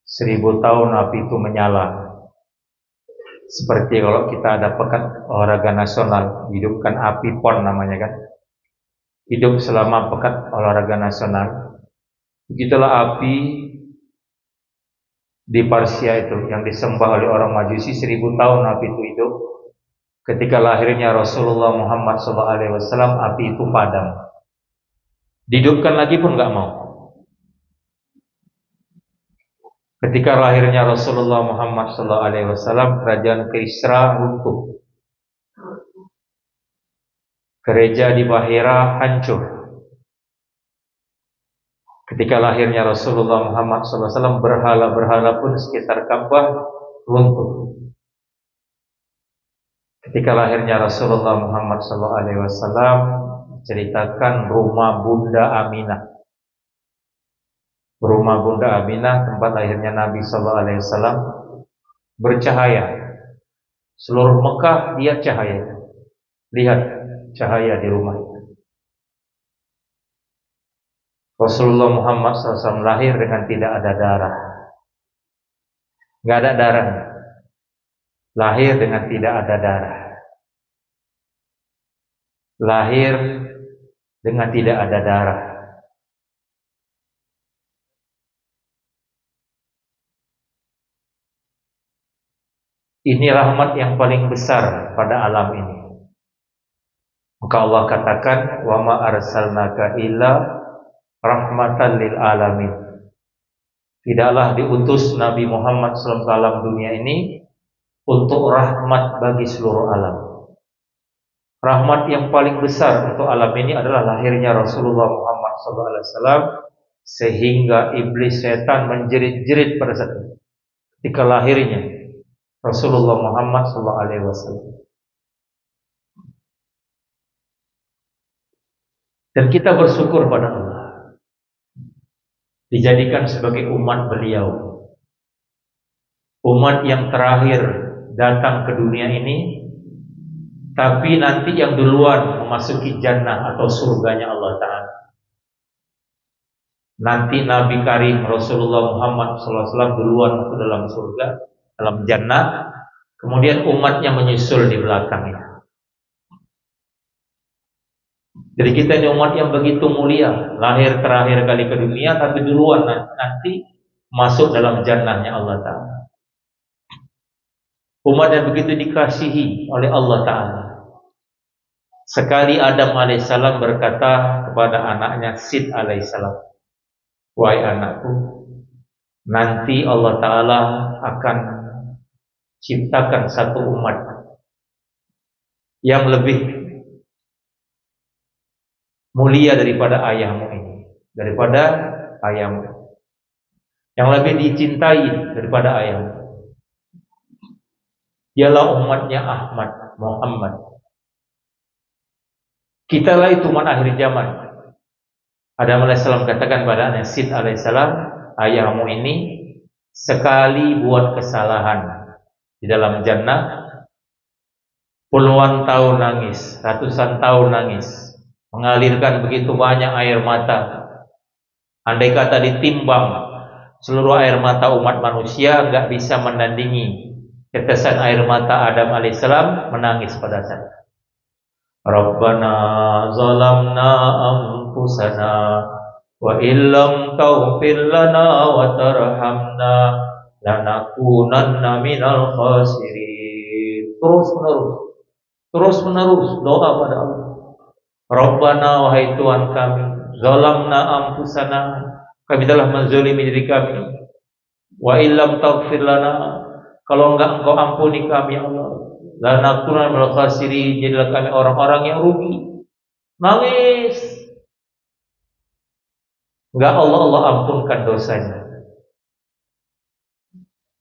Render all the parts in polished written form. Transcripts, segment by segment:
1000 tahun api itu menyala. Seperti kalau kita ada pekan olahraga nasional, hidupkan api PON namanya kan. Hidup selama pekan olahraga nasional. Begitulah api di Parsia itu yang disembah oleh orang Majusi 1000 tahun api itu hidup. Ketika lahirnya Rasulullah Muhammad SAW, api itu padam. Dihidupkan lagi pun nggak mau. Ketika lahirnya Rasulullah Muhammad SAW, kerajaan Kisra runtuh. Gereja di Bahira hancur. Ketika lahirnya Rasulullah Muhammad SAW, berhala-berhala pun sekitar Ka'bah runtuh. Ketika lahirnya Rasulullah Muhammad SAW, ceritakan rumah Bunda Aminah. Rumah Bunda Aminah, tempat lahirnya Nabi SAW, bercahaya. Seluruh Mekah lihat cahaya. Lihat cahaya di rumah itu. Rasulullah Muhammad SAW lahir dengan tidak ada darah. Nggak ada darah. Lahir dengan tidak ada darah. Lahir dengan tidak ada darah. Ini rahmat yang paling besar pada alam ini. Maka Allah katakan, wa ma arsalnaka illa rahmatan lil alamin. Tidaklah diutus Nabi Muhammad SAW ke alam dunia ini untuk rahmat bagi seluruh alam. Rahmat yang paling besar untuk alam ini adalah lahirnya Rasulullah Muhammad SAW, sehingga iblis setan menjerit-jerit pada saat itu ketika lahirnya Rasulullah Muhammad SAW. Dan kita bersyukur pada Allah dijadikan sebagai umat beliau, umat yang terakhir datang ke dunia ini, tapi nanti yang duluan memasuki jannah atau surganya Allah Ta'ala. Nanti Nabi Karim Rasulullah Muhammad SAW duluan ke dalam surga, dalam jannah, kemudian umatnya menyusul di belakangnya. Jadi kita ini umat yang begitu mulia, lahir terakhir kali ke dunia, tapi duluan nanti masuk dalam jannahnya Allah Ta'ala. Umat yang begitu dikasihi oleh Allah Ta'ala. Sekali Adam alaihissalam berkata kepada anaknya Sid alaihissalam, wahai anakku, nanti Allah Ta'ala akan ciptakan satu umat yang lebih mulia daripada ayahmu ini, daripada ayahmu, yang lebih dicintai daripada ayahmu. Ialah umatnya Ahmad Muhammad. Kitalah itu umat akhir zaman. Adam alaihissalam katakan pada anaknya Sid alaihissalam, ayahmu ini sekali buat kesalahan di dalam jannah, puluhan tahun nangis, ratusan tahun nangis, mengalirkan begitu banyak air mata. Andai kata ditimbang seluruh air mata umat manusia, nggak bisa menandingi tetesan air mata Adam alaihissalam menangis pada saat Rabbana zalamna anfusana wa illam taghfir lana wa tarhamna lanakunanna minal khasirin. Terus menerus doa pada Allah. Rabbana, wahai Tuhan kami, zalamna anfusana, kami telah menzalimi diri kami. Wa illam taghfir lana, kalau enggak Engkau ampuni kami ya Allah, lanakunanna minal khasirin, jadilah kami orang-orang yang rugi. Nangis. Enggak Allah ampunkan dosanya.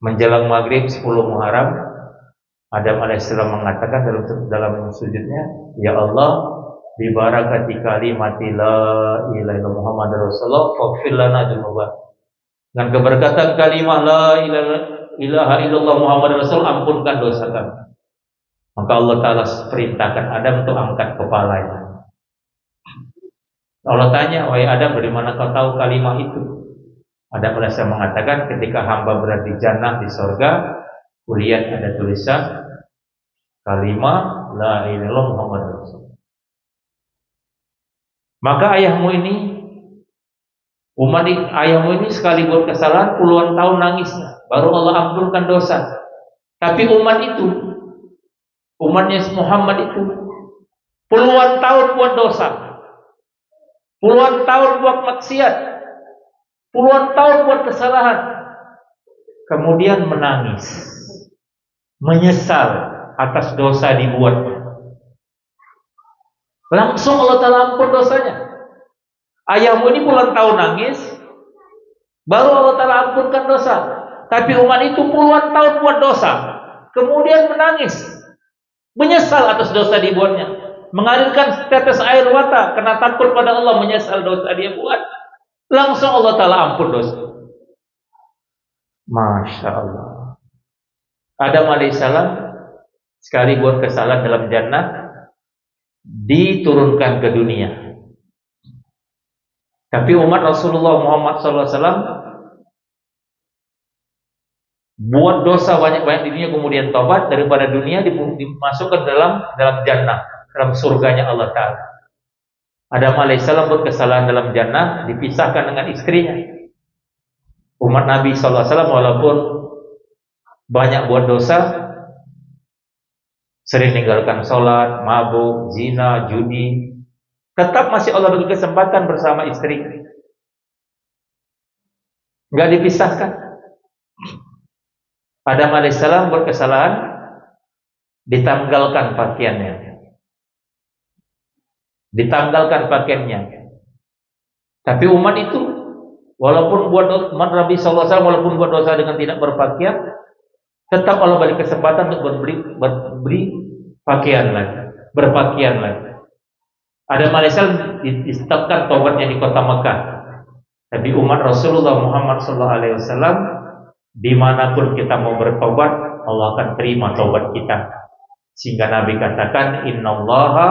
Menjelang maghrib 10 Muharram, Adam alaihissalam mengatakan dalam sujudnya, ya Allah, bi barakati kalimati la ilaha illallah Muhammadur Rasulullah faghfir lana dzunubana. Dengan keberkatan kalimat la ilaha illallah Muhammadur Rasul, ampunkan dosa kami. Maka Allah Ta'ala perintahkan Adam untuk angkat kepalanya. Allah tanya, wahai Adam, dari mana kau tahu kalimat itu? Ada ulama mengatakan ketika hamba berada di jannah di surga, kulihat ada tulisan kalimat la ilaha illallah Muhammadur Rasulullah. Maka ayahmu ini sekali buat kesalahan puluhan tahun nangisnya, baru Allah ampunkan dosa. Tapi umatnya Muhammad itu puluhan tahun buat dosa, puluhan tahun buat maksiat, puluhan tahun buat kesalahan, kemudian menangis, menyesal atas dosa dibuatnya. Langsung Allah Ta'ala ampun dosanya. Ayahmu ini puluhan tahun nangis, baru Allah Ta'ala ampunkan dosa. Tapi umat itu puluhan tahun buat dosa, kemudian menangis, menyesal atas dosa dibuatnya, mengalirkan tetes air mata karena takut pada Allah, menyesal dosa dia buat. Langsung Allah Ta'ala ampun dosa. Masya Allah. Adam alaihissalam sekali buat kesalahan dalam jannah, diturunkan ke dunia. Tapi umat Rasulullah Muhammad SAW buat dosa banyak-banyak di dunia, kemudian taubat daripada dunia, dimasukkan dalam jannah, dalam surganya Allah Ta'ala. Adam alaihissalam buat kesalahan dalam jannah, dipisahkan dengan istrinya. Umat Nabi SAW walaupun banyak buat dosa, sering meninggalkan sholat, mabuk, zina, judi, tetap masih Allah bagi kesempatan bersama istri, nggak dipisahkan. Adam alaihissalam berkesalahan, ditanggalkan pakaiannya. Tapi umat itu walaupun umat Nabi SAW walaupun buat dosa dengan tidak berpakaian, tetap Allah beri kesempatan untuk berberi pakaian lagi, berpakaian lagi. Adam alaihissalam ditetapkan taubatnya di kota Mekah. Tapi umat Rasulullah Muhammad SAW, dimanapun kita mau bertobat, Allah akan terima taubat kita. Sehingga Nabi katakan, Innallaha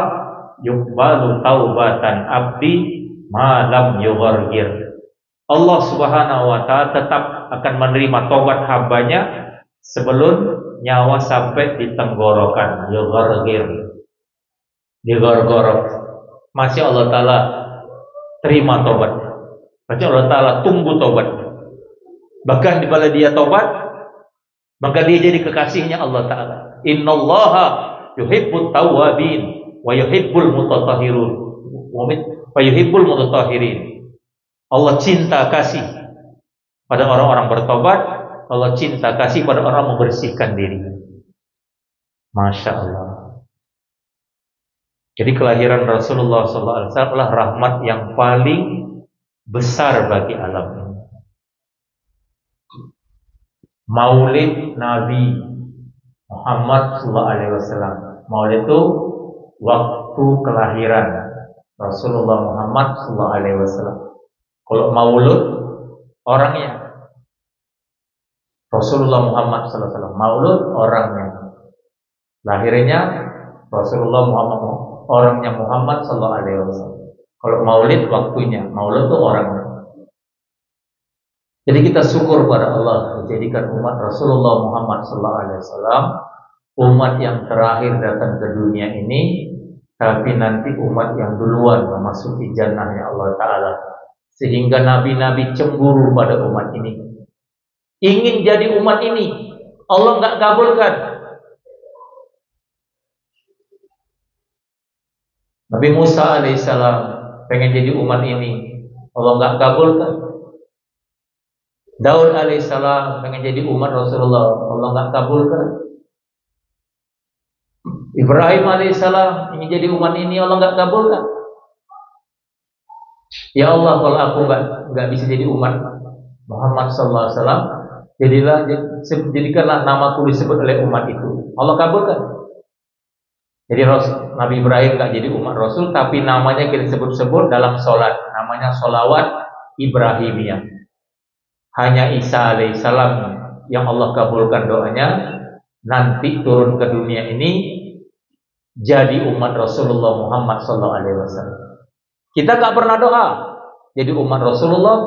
yuqbalu taubatan abdi ma lam yughargir. Allah Subhanahu wa Ta'ala tetap akan menerima taubat hambanya sebelum nyawa sampai di tenggorokan, digorgorok, masih Allah Ta'ala terima taubat, masih Allah Ta'ala tunggu taubat. Bahkan bila dia taubat, maka dia jadi kekasihnya Allah Ta'ala. Innallaha yuhibbut tawwabin wa yuhibbul mutatahhirin. Allah cinta kasih pada orang-orang bertobat, Allah cinta kasih pada orang membersihkan diri. Masya Allah. Jadi kelahiran Rasulullah SAW adalah rahmat yang paling besar bagi alam ini. Maulid Nabi Muhammad SAW. Maulid itu waktu kelahiran Rasulullah Muhammad SAW. Kalau maulud orangnya, Rasulullah Muhammad SAW. Maulud orangnya, lahirnya Rasulullah Muhammad, orangnya Muhammad SAW. Kalau maulid waktunya, maulud itu orangnya. Jadi kita syukur pada Allah menjadikan umat Rasulullah Muhammad SAW umat yang terakhir datang ke dunia ini, tapi nanti umat yang duluan memasuki jannahnya Allah Ta'ala. Sehingga nabi-nabi cemburu pada umat ini, ingin jadi umat ini, Allah nggak kabulkan. Nabi Musa alaihissalam pengen jadi umat ini, Allah nggak kabulkan. Daud alaihissalam pengen jadi umat Rasulullah, Allah nggak kabulkan. Ibrahim alaihissalam ingin jadi umat ini, Allah nggak kabulkan. Ya Allah, kalau aku nggak bisa jadi umat Muhammad SAW, jadikanlah namaku disebut oleh umat itu. Allah kabulkan. Jadi Nabi Ibrahim nggak jadi umat Rasul, tapi namanya kita sebut-sebut dalam sholat, namanya sholawat Ibrahimiyah. Hanya Isa alaihissalam yang Allah kabulkan doanya, nanti turun ke dunia ini jadi umat Rasulullah Muhammad SAW. Kita nggak pernah doa jadi umat Rasulullah,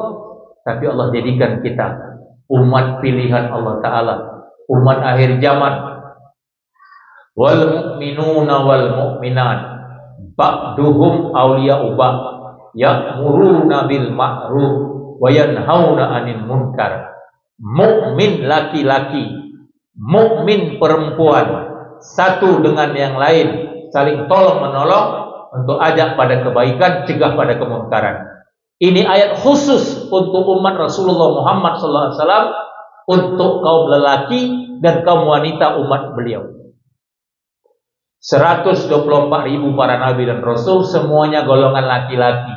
Tapi Allah jadikan kita umat pilihan Allah Ta'ala, umat akhir zaman. Wal mu'minuna wal mu'minat ba'duhum awliya'u ba'd ya'muruna bil ma'ruf wa yanhauna 'anil munkar. Mukmin laki-laki, mukmin perempuan, satu dengan yang lain saling tolong menolong untuk ajak pada kebaikan, cegah pada kemungkaran. Ini ayat khusus untuk umat Rasulullah Muhammad SAW, untuk kaum lelaki dan kaum wanita umat beliau. 124.000 para nabi dan rasul, semuanya golongan laki-laki.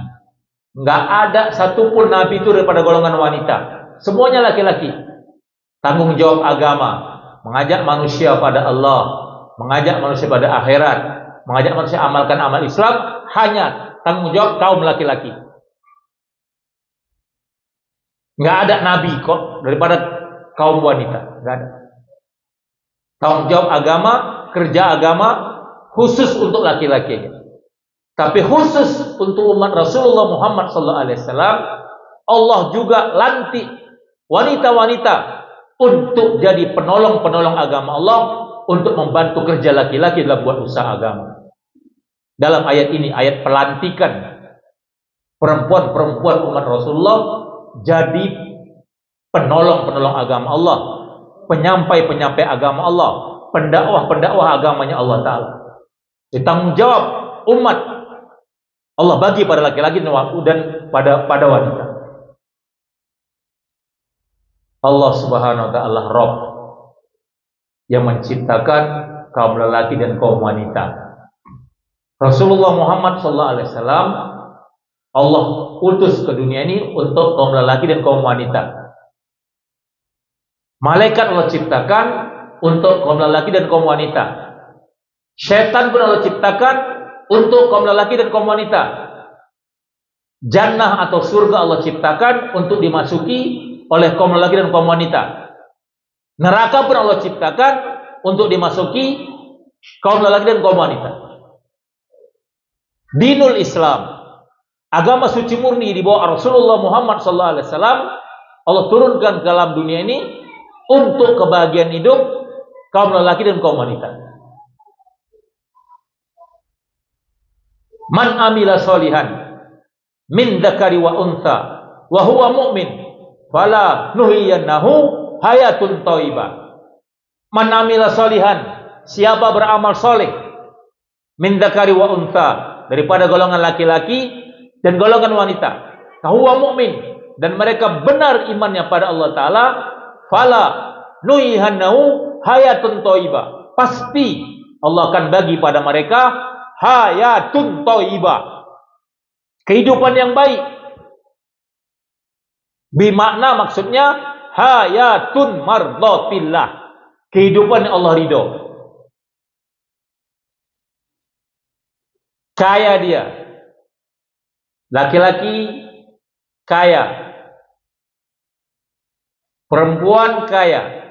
Nggak ada satupun nabi itu daripada golongan wanita. Semuanya laki-laki. Tanggung jawab agama, mengajak manusia pada Allah, mengajak manusia pada akhirat, mengajak manusia amalkan amal Islam, hanya tanggung jawab kaum laki-laki. Nggak ada nabi kok daripada kaum wanita, nggak ada. Tanggung jawab agama, kerja agama khusus untuk laki-laki. Tapi khusus untuk umat Rasulullah Muhammad SAW, Allah juga lantik wanita-wanita untuk jadi penolong-penolong agama Allah, untuk membantu kerja laki-laki dalam buat usaha agama. Dalam ayat ini, ayat pelantikan perempuan-perempuan umat Rasulullah jadi penolong-penolong agama Allah, penyampai-penyampai agama Allah, pendakwah-pendakwah agamanya Allah Ta'ala. Ditanggung jawab umat Allah bagi pada laki-laki dan pada wanita. Allah Subhanahu wa Ta'ala Rabb yang menciptakan kaum lelaki dan kaum wanita. Rasulullah Muhammad SAW Allah utus ke dunia ini untuk kaum lelaki dan kaum wanita. Malaikat Allah ciptakan untuk kaum lelaki dan kaum wanita. Syaitan pun Allah ciptakan untuk kaum lelaki dan kaum wanita. Jannah atau surga Allah ciptakan untuk dimasuki oleh kaum lelaki dan kaum wanita. Neraka pun Allah ciptakan untuk dimasuki kaum lelaki dan kaum wanita. Dinul Islam, agama suci murni di bawah Rasulullah Muhammad SAW, Allah turunkan ke dalam dunia ini untuk kebahagiaan hidup kaum lelaki dan kaum wanita. Man amila solihan min dzakari wa untha wa huwa mu'min fala nuhyiyannahu hayatun thayyibah. Man amila solihan, siapa beramal soleh, min dzakari wa untha, daripada golongan laki-laki dan golongan wanita, huwa mu'min, dan mereka benar imannya pada Allah Ta'ala, fala nuhyiyannahu hayatun thayyibah, pasti Allah akan bagi pada mereka hayatun thayyibah, kehidupan yang baik. Bimakna maksudnya hayatun mardatillah, kehidupan yang Allah ridho. Kaya dia, laki-laki kaya, perempuan kaya,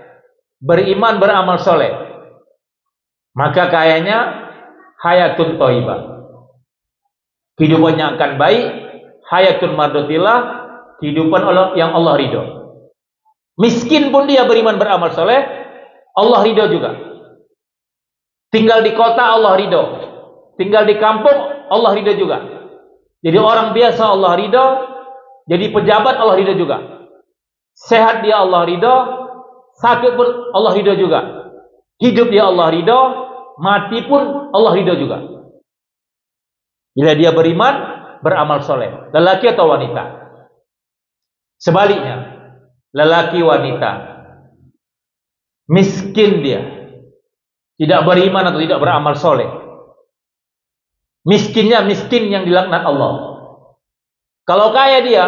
beriman beramal soleh, maka kayanya hayatun thayyibah, kehidupannya akan baik. Hayatun mardatillah, kehidupan yang Allah ridho. Miskin pun dia beriman beramal soleh, Allah ridho juga. Tinggal di kota Allah ridho, tinggal di kampung Allah ridho juga. Jadi orang biasa Allah ridho, jadi pejabat Allah ridho juga. Sehat dia Allah ridho, sakit pun Allah ridho juga. Hidup dia Allah ridho, mati pun Allah ridho juga. Bila dia beriman, beramal soleh, lelaki atau wanita. Sebaliknya, lelaki wanita, miskin dia, tidak beriman atau tidak beramal soleh, miskinnya miskin yang dilaknat Allah. Kalau kaya dia,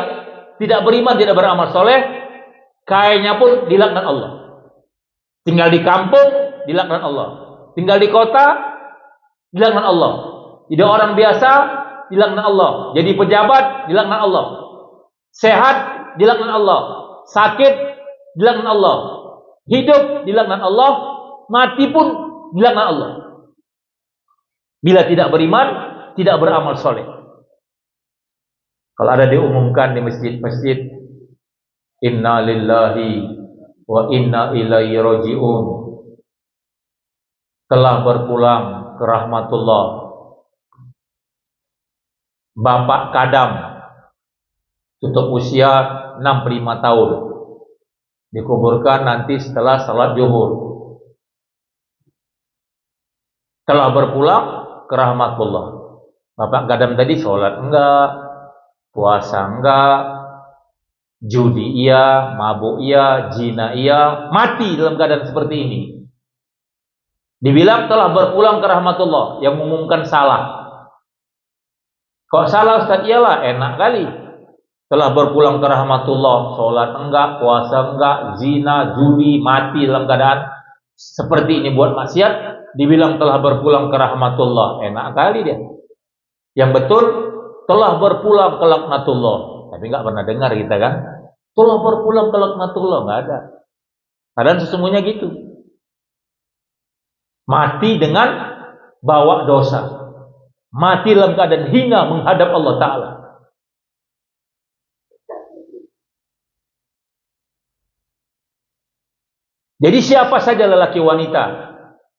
tidak beriman, tidak beramal soleh, kayanya pun dilaknat Allah. Tinggal di kampung, dilaknat Allah. Tinggal di kota, dilaknat Allah. Jadi orang biasa, dilaknat Allah. Jadi pejabat, dilaknat Allah. Sehat, dilaknat Allah. Sakit, dilaknat Allah. Hidup, dilaknat Allah. Mati pun, dilaknat Allah. Bila tidak beriman, tidak beramal soleh. Kalau ada diumumkan di masjid-masjid, Inna lillahi wa inna ilaihi raji'un. Telah berpulang ke rahmatullah Bapak Kadam, tutup usia 65 tahun, dikuburkan nanti setelah salat zuhur. Telah berpulang ke rahmatullah. Bapak Kadam tadi sholat enggak, puasa enggak, judi iya, mabuk iya, zina iya, mati dalam keadaan seperti ini. Dibilang telah berpulang ke rahmatullah, yang mengumumkan salah. Kok salah Ustaz? Iyalah, enak kali. Telah berpulang ke rahmatullah, sholat enggak, puasa enggak, zina, judi, mati dalam keadaan seperti ini buat maksiat, dibilang telah berpulang ke rahmatullah. Enak kali dia. Yang betul, telah berpulang ke laknatullah. Tapi enggak pernah dengar kita kan? Telah berpulang ke laknatullah, enggak ada. Kadang sesungguhnya gitu. Mati dengan bawa dosa. Mati dalam keadaan hina menghadap Allah Ta'ala. Jadi siapa saja lelaki wanita,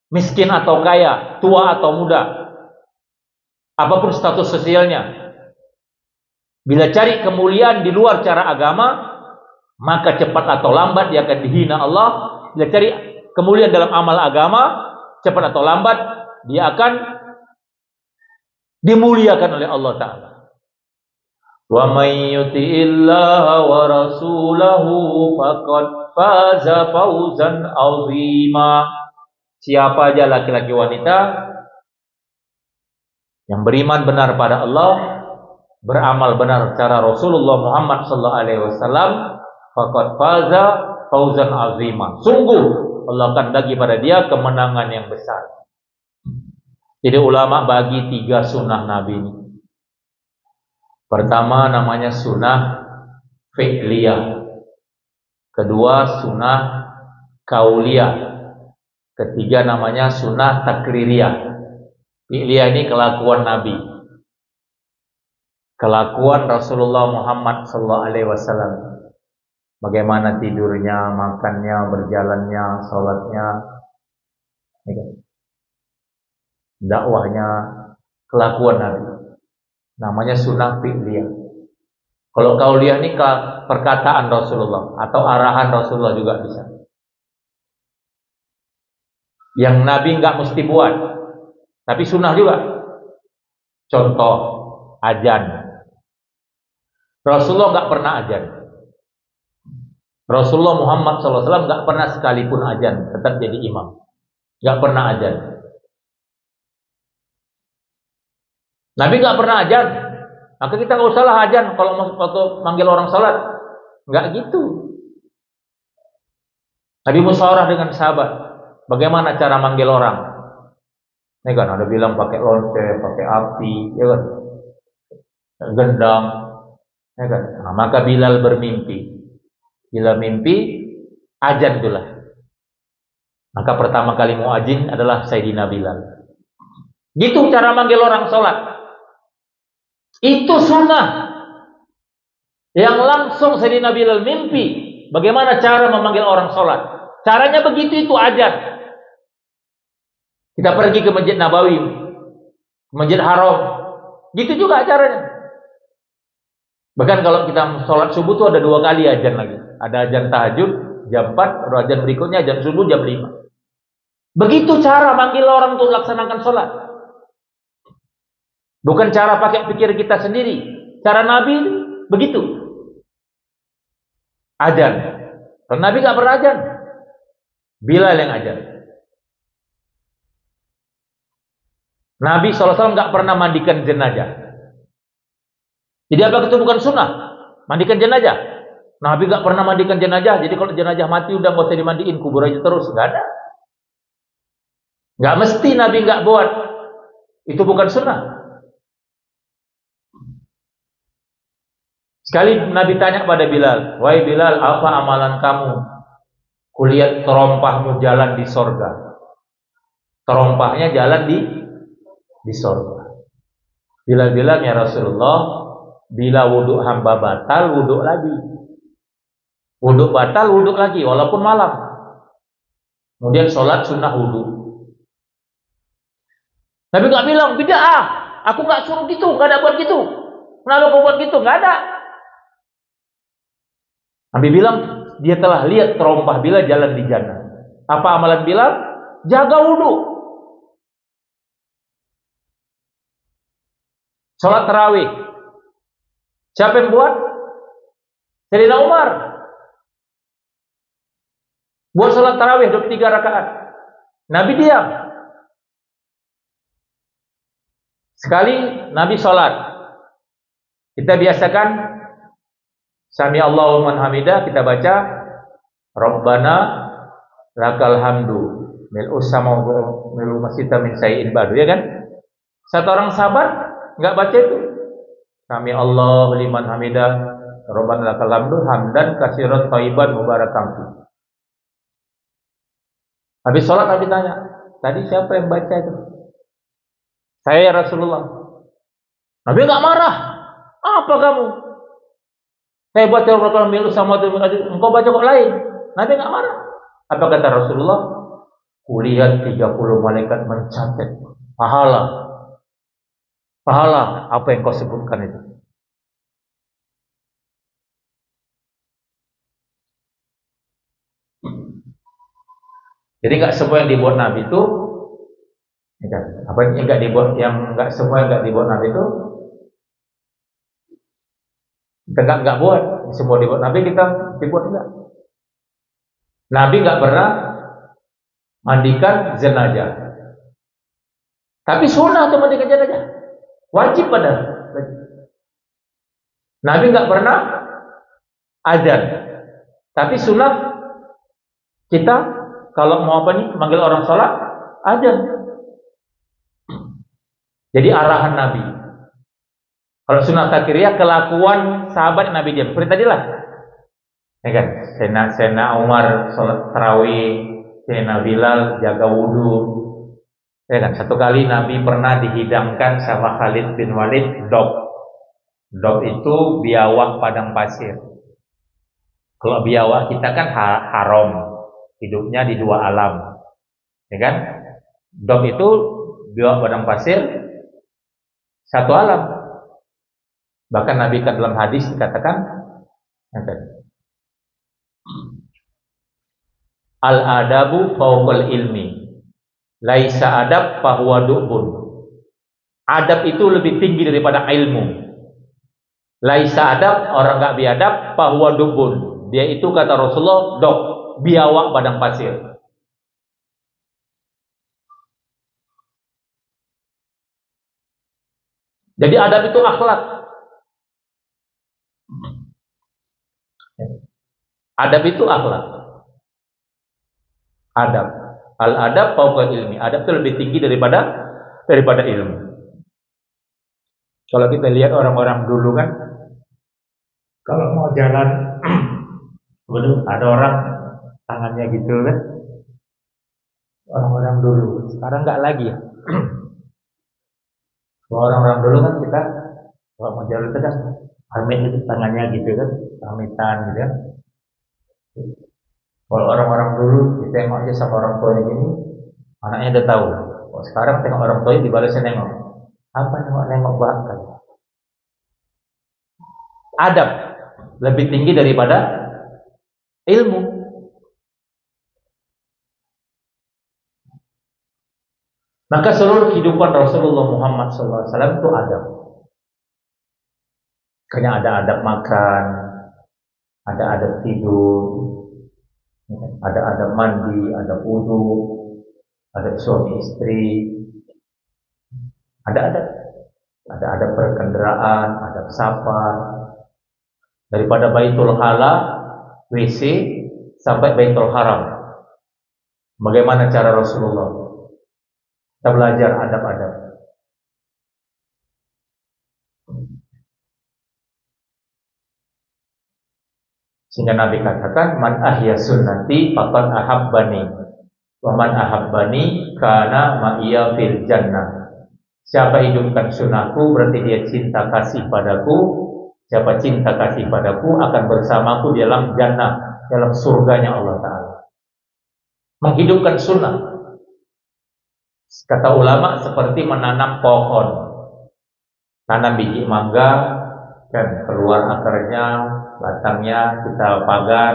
miskin atau kaya, tua atau muda, apapun status sosialnya, bila cari kemuliaan di luar cara agama, maka cepat atau lambat dia akan dihina Allah. Bila cari kemuliaan dalam amal agama, cepat atau lambat dia akan dimuliakan oleh Allah Ta'ala. Wa may yuti'illaha wa rasulahu faqad faza fawzan azima. Siapa aja laki-laki wanita yang beriman benar pada Allah, beramal benar cara Rasulullah Muhammad sallallahu alaihi wasallam, faqad faza fawzan azima. Sungguh Allah akan bagi pada dia kemenangan yang besar. Jadi ulama bagi 3 sunnah Nabi ini. Pertama namanya sunnah fi'liyah. Kedua sunnah kauliyah. Ketiga namanya sunnah takririyah. Fi'liyah ini kelakuan Nabi. Kelakuan Rasulullah Muhammad sallallahu alaihi wasallam. Bagaimana tidurnya, makannya, berjalannya, sholatnya, dakwahnya, kelakuan Nabi. Namanya sunnah fi'liyah. Kalau kauliyah ini perkataan Rasulullah atau arahan Rasulullah juga bisa. Yang Nabi nggak mesti buat, tapi sunnah juga. Contoh, azan. Rasulullah nggak pernah azan. Rasulullah Muhammad SAW nggak pernah sekalipun azan, tetap jadi imam. Nggak pernah azan. Nabi nggak pernah azan, maka kita nggak usahlah azan kalau waktu manggil orang salat. Nggak gitu. Nabi musyawarah dengan sahabat, bagaimana cara manggil orang? Ini kan ada bilang pakai lonceng, pakai api, ya kan? Gendang, ya kan? Nah, maka Bilal bermimpi. Bila mimpi, azan itulah. Maka pertama kali muadzin adalah Sayyidina Bilal. Gitu cara manggil orang sholat. Itu sunnah. Yang langsung Sayyidina Bilal mimpi. Bagaimana cara memanggil orang sholat. Caranya begitu, itu azan. Kita pergi ke Masjid Nabawi, Masjid Haram. Gitu juga caranya. Bahkan kalau kita sholat subuh itu ada 2 kali azan lagi. Ada azan tahajud jam 4, ada azan berikutnya azan subuh jam 5. Begitu cara manggil orang untuk laksanakan sholat. Bukan cara pakai pikir kita sendiri. Cara Nabi begitu. Azan. Kalau Nabi gak pernah azan, Bilal yang azan. Nabi SAW gak pernah mandikan jenazah. Jadi apa itu bukan sunnah? Mandikan jenazah. Nabi gak pernah mandikan jenazah. Jadi kalau jenazah mati udah gak usah dimandiin, kubur aja terus. Gak ada. Gak mesti Nabi gak buat. Itu bukan sunnah. Sekali Nabi tanya pada Bilal, wahai Bilal, apa amalan kamu? Kulihat terompahmu jalan di sorga. Terompahnya jalan di sorga. Bilal bilang, ya Rasulullah, bila wudhu hamba batal, wudhu lagi. Wudhu batal, wudhu lagi walaupun malam. Kemudian sholat sunnah wudhu. Nabi nggak bilang bid'ah, aku nggak suruh gitu, nggak ada buat gitu. Kenapa kau buat gitu? Nggak ada. Nabi bilang dia telah lihat terompah Bilal jalan di jannah. Apa amalan Bilal? Jaga wudhu. Sholat tarawih. Siapa yang buat? Sayyidina Umar. Buat sholat tarawih 23 rakaat. Nabi diam. Sekali Nabi sholat, kita biasakan Sami Allahu liman hamidah, kita baca Rabbana lakal hamdu mil'us samawati mil'u masjida min sayyin ba'du, ya kan? Satu orang sahabat enggak baca itu. Sami Allahu liman hamidah, Rabbana lakal hamdu hamdan katsiran thayyiban mubarakan fi. Habis sholat Nabi tanya, tadi siapa yang baca itu? Saya, ya Rasulullah. Nabi enggak marah. Apa kamu? Saya baca Rabbana milu sama engkau baca kok lain. Nabi enggak marah. Apa kata Rasulullah? Kulihat 30 malaikat mencatat pahala. Pahala apa yang kau sebutkan itu. Jadi enggak semua yang dibuat Nabi itu, apa yang enggak dibuat, yang enggak semua yang enggak dibuat Nabi itu kita enggak buat. Semua dibuat Nabi kita dibuat enggak. Nabi enggak pernah mandikan jenazah. Tapi sunnah untuk mandikan jenazah. Wajib pada. Nabi enggak pernah azan. Tapi sunnah kita kalau mau apa nih manggil orang sholat azan. Jadi arahan Nabi. Kalau sunnah takriyah kelakuan sahabat Nabi diam. Seperti tadi lah. Ya kan? Sayyidina Umar sholat tarawih, Sayyidina Bilal jaga wudhu. Ya kan? Satu kali Nabi pernah dihidangkan sama Khalid bin Walid dog. Dog itu biawak padang pasir. Kalau biawak kita kan haram, hidupnya di dua alam. Ya kan? Dog itu biawak padang pasir satu alam. Bahkan Nabi kan dalam hadis dikatakan al-adabu fawqal ilmi. Laisa adab fahuwa du'bun. Adab itu lebih tinggi daripada ilmu. Laisa adab, orang enggak biadab, fahuwa du'bun. Dia itu kata Rasulullah dog, biawak padang pasir. Jadi adab itu akhlak. Adab itu akhlak. Adab. Al-adab fawqa ilmi. Adab itu lebih tinggi daripada ilmu. Kalau kita lihat orang-orang dulu kan, kalau mau jalan, ada orang tangannya gitu kan. Orang-orang dulu. Sekarang enggak lagi ya. Orang-orang dulu kan kita kalau mau jalan itu kan pamit itu tangannya gitu kan, pamitan gitu kan. Kalau orang-orang dulu ditengok aja sama orang tuanya gini, anaknya udah tahu. Kalau sekarang tengok orang tuanya dibalasnya nengok. Apa nengok bahkan? Adab lebih tinggi daripada ilmu. Maka seluruh kehidupan Rasulullah Muhammad SAW itu adab. Karena ada adab makan, ada adab tidur, ada adab mandi, ada wudu, ada suami istri, ada adab berkendaraan, adab safar. Daripada Baitul Hala, WC sampai Baitul Haram. Bagaimana cara Rasulullah? Kita belajar adab-adab. Sehingga Nabi katakan, man ahya sunnati faqad ahabbani, wa man ahabbani kana ma'iya fil jannah. Siapa hidupkan sunnahku berarti dia cinta kasih padaku. Siapa cinta kasih padaku akan bersamaku di dalam jannah. dalam surganya Allah Ta'ala. Menghidupkan sunnah, kata ulama, seperti menanam pohon. Tanam biji mangga, dan keluar akarnya, batangnya kita pagar,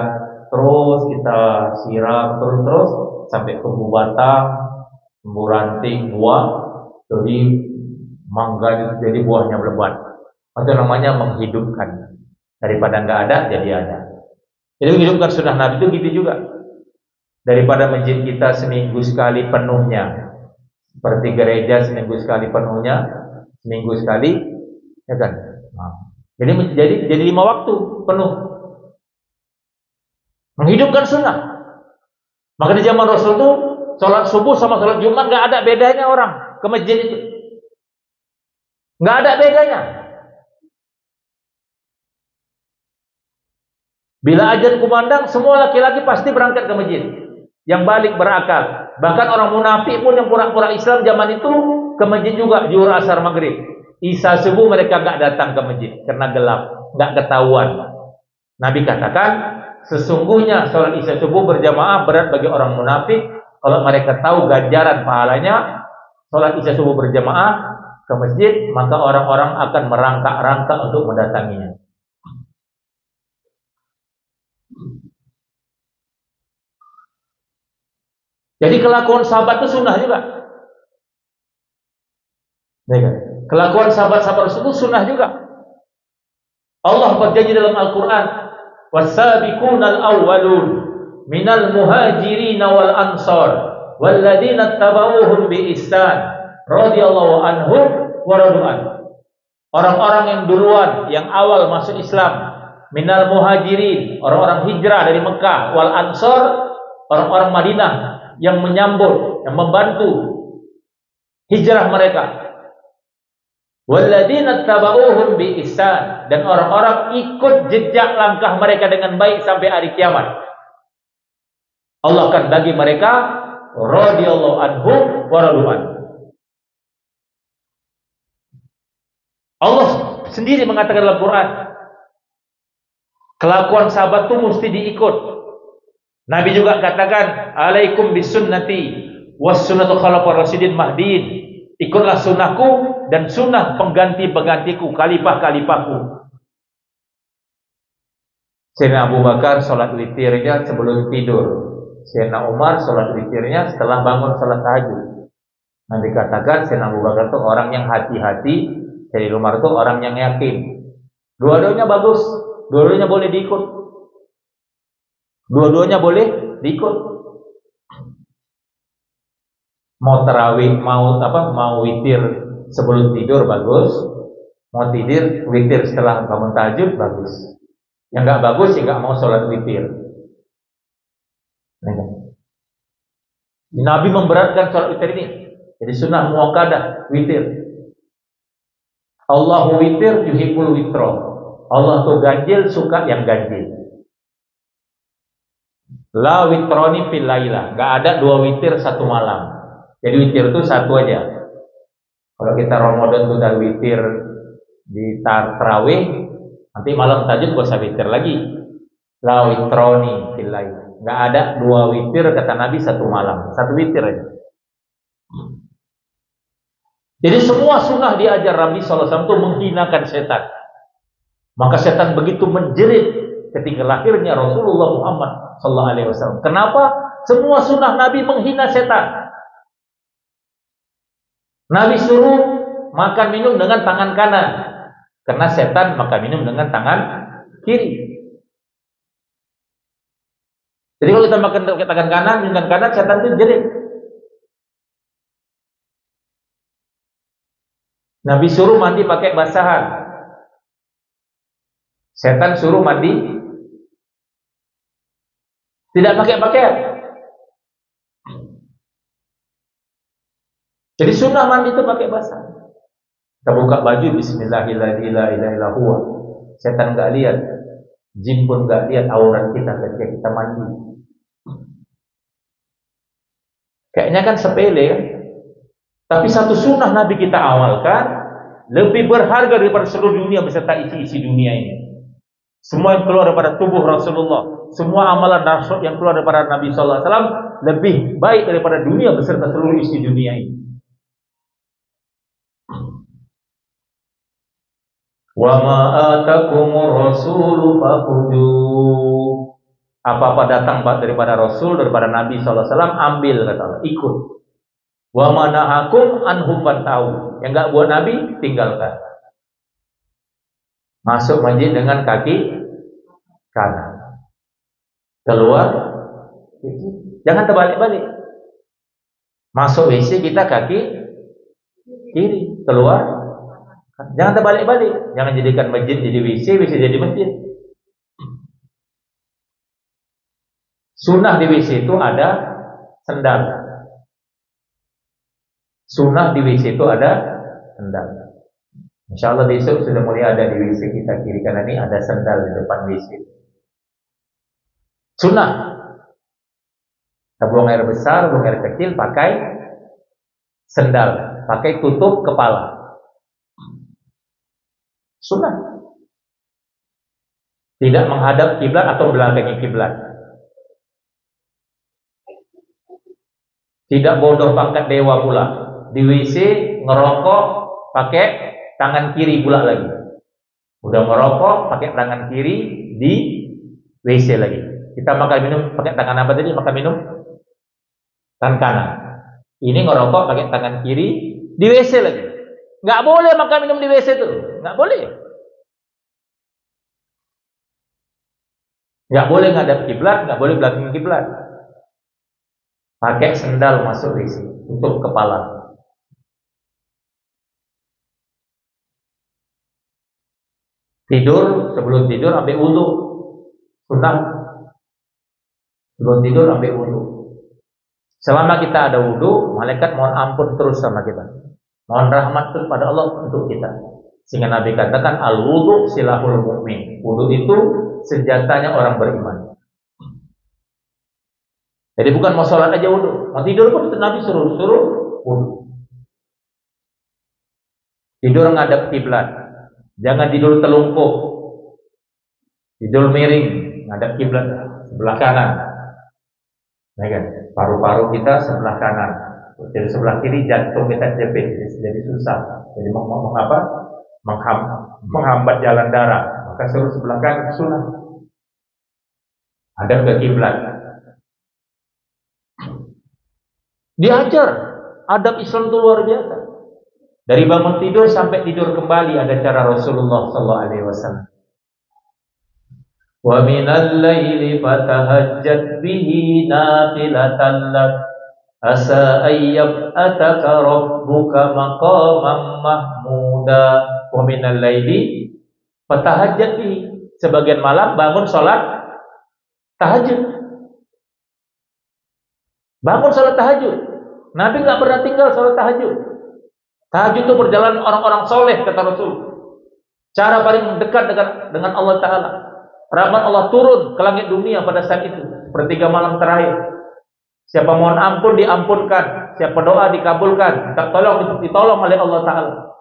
terus kita siram terus sampai tumbuh batang, tumbuh ranting, buah, jadi mangga jadi buahnya lebat. Itu namanya menghidupkan. Daripada nggak ada jadi ada. Jadi menghidupkan sunnah Nabi itu gitu juga. Daripada masjid kita seminggu sekali penuhnya, seperti gereja seminggu sekali penuhnya, seminggu sekali, ya kan? Jadi 5 waktu penuh. Menghidupkan sunnah. Maka di zaman Rasul itu sholat subuh sama sholat Jumat nggak ada bedanya orang ke masjid itu. Nggak ada bedanya. Bila azan kumandang, semua laki-laki pasti berangkat ke masjid. Yang balik berakal. Bahkan orang munafik pun yang pura-pura Islam zaman itu ke masjid juga zuhur asar maghrib. Isya subuh mereka nggak datang ke masjid karena gelap, nggak ketahuan. Nabi katakan, sesungguhnya sholat isya subuh berjamaah berat bagi orang munafik. Kalau mereka tahu ganjaran pahalanya sholat isya subuh berjamaah ke masjid, maka orang-orang akan merangkak-rangkak untuk mendatanginya. Jadi kelakuan sahabat itu sunnah juga. Kelakuan sahabat-sahabat Rasul itu sunnah juga. Allah berjanji dalam Al-Quran, "Was-sabiqunal awwalun minal muhajirin wal ansar walladzina tabauhum bi ihsan radhiyallahu anhum wa radu an." Orang-orang yang duluan, yang awal masuk Islam, minal muhajirin, orang-orang hijrah dari Mekah, wal ansar, orang-orang Madinah yang menyambut, yang membantu hijrah mereka. Walladzina tabauhum bi ihsan, dan orang-orang ikut jejak langkah mereka dengan baik sampai hari kiamat. Allah akan bagi mereka radhiyallahu anhum wa radu an. Allah sendiri mengatakan dalam Quran, kelakuan sahabat itu mesti diikut. Nabi juga katakan, alaikum bisunnati was sunnatu khulafa'ir rasyidin mahdiyyin. Ikutlah sunnahku dan sunnah pengganti-penggantiku, khalifah-khalifahku. Sayyidina Abu Bakar sholat witirnya sebelum tidur. Sayyidina Umar sholat witirnya setelah bangun sholat tahajud. Nabi katakan Sayyidina Abu Bakar itu orang yang hati-hati, Sayyidina Umar itu orang yang yakin. Dua-duanya bagus, dua-duanya boleh diikut. Dua-duanya boleh diikut. Mau tarawih, mau witir sebelum tidur bagus. Mau tidur witir setelah bangun tahajud bagus. Yang enggak bagus ya enggak mau sholat witir. Nabi memberatkan sholat witir ini. Jadi sunnah muakkadah witir. Allahu witir yuhibbul witro. Allah tuh ganjil, suka yang ganjil. La witroni fil laila. Enggak ada 2 witir satu malam. Jadi witir itu satu aja. Kalau kita Ramadan itu udah witir di tarawih, nanti malam tahajud gak usah witir lagi. La witroni fil lail. Enggak ada 2 witir kata Nabi satu malam, satu witir aja. Jadi semua sunnah diajar Nabi SAW itu menghinakan setan. Maka setan begitu menjerit ketika lahirnya Rasulullah Muhammad SAW. Kenapa? Semua sunnah Nabi menghina setan. Nabi suruh makan minum dengan tangan kanan, karena setan makan minum dengan tangan kiri. Jadi kalau kita makan dengan tangan kanan, dengan kanan, setan itu jerit. Nabi suruh mandi pakai basahan, setan suruh mandi tidak pakai pakaian. Jadi sunnah mandi itu pakai basah. Kita buka baju bismillahirrahmanirrahim. Setan enggak lihat, jin pun enggak lihat aurat kita ketika kita mandi. Kayaknya kan sepele kan? Tapi satu sunnah Nabi kita awalkan lebih berharga daripada seluruh dunia beserta isi-isi dunia ini. Semua yang keluar daripada tubuh Rasulullah, semua amalan yang keluar daripada Nabi sallallahu alaihi wasallam lebih baik daripada dunia beserta seluruh isi dunia ini. Wa ma atakumur rasulu fakhudhu. Apa-apa datang daripada Rasul, daripada Nabi sallallahu alaihi wasallam, ambil, kata Allah, ikut. Wa ma nahakum anhu fantahu. Yang enggak buat Nabi, tinggalkan. Masuk masjid dengan kaki kanan, keluar jangan terbalik-balik. Masuk WC kita kaki kiri, keluar jangan terbalik-balik. Jangan jadikan masjid jadi WC, WC jadi masjid. Sunnah di WC itu ada sendal. Sunnah di WC itu ada sendal. InsyaAllah besok sudah mulai ada di WC kita kiri kanan ini ada sendal di depan WC. Sunnah. Kita buang air besar, buang air kecil, pakai sendal, pakai tutup kepala. Sunnah. Tidak menghadap kiblat atau belakangi kiblat. Tidak bodoh pangkat dewa pula. Di WC ngerokok pakai tangan kiri pula lagi. Udah merokok pakai tangan kiri di WC lagi. Kita makan minum pakai tangan apa tadi? Makan minum tangan kanan. Ini ngerokok pakai tangan kiri di WC lagi. Nggak boleh makan minum di WC itu. Nggak boleh. Nggak boleh ngadap kiblat, nggak boleh belakang kiblat. Pakai sendal masuk WC, tutup kepala. Tidur, sebelum tidur ambil wudu. Sunnah. Sebelum tidur ambil wudu. Selama kita ada wudu, malaikat mohon ampun terus sama kita. Mohon rahmat terus pada Allah untuk kita. Sehingga Nabi katakan al-wudu silahul mu'min. Wudu itu senjatanya orang beriman. Jadi bukan mau sholat aja wudu. Mau tidur pun Nabi suruh wudu. Tidur ngadap kiblat. Jangan tidur telungkup, tidur miring, ngadap kiblat sebelah kanan. Ya kan? Paru-paru kita sebelah kanan, jadi sebelah kiri jantung kita jepit, jadi susah. Jadi menghambat jalan darah. Maka suruh sebelah kanan sunnah. Hadap ke kiblat. Diajar adab Islam itu luar biasa. Dari bangun tidur sampai tidur kembali ada cara Rasulullah sallallahu alaihi wasallam. Wa minal laili fatahajjat bihi nafilatan lak asa ayyab'ataka rabbuka maqaman mahmuda. Wa minal laili fatahajjat bihi. Sebagian malam bangun salat tahajud. Bangun salat tahajud. Nabi enggak pernah tinggal salat tahajud. Tahajud itu perjalanan orang-orang soleh, kata Rasul. Cara paling dekat dengan Allah Ta'ala. Rahmat Allah turun ke langit dunia pada saat itu. Sepertiga malam terakhir. Siapa mohon ampun diampunkan. Siapa doa dikabulkan. Ditolong oleh Allah Ta'ala.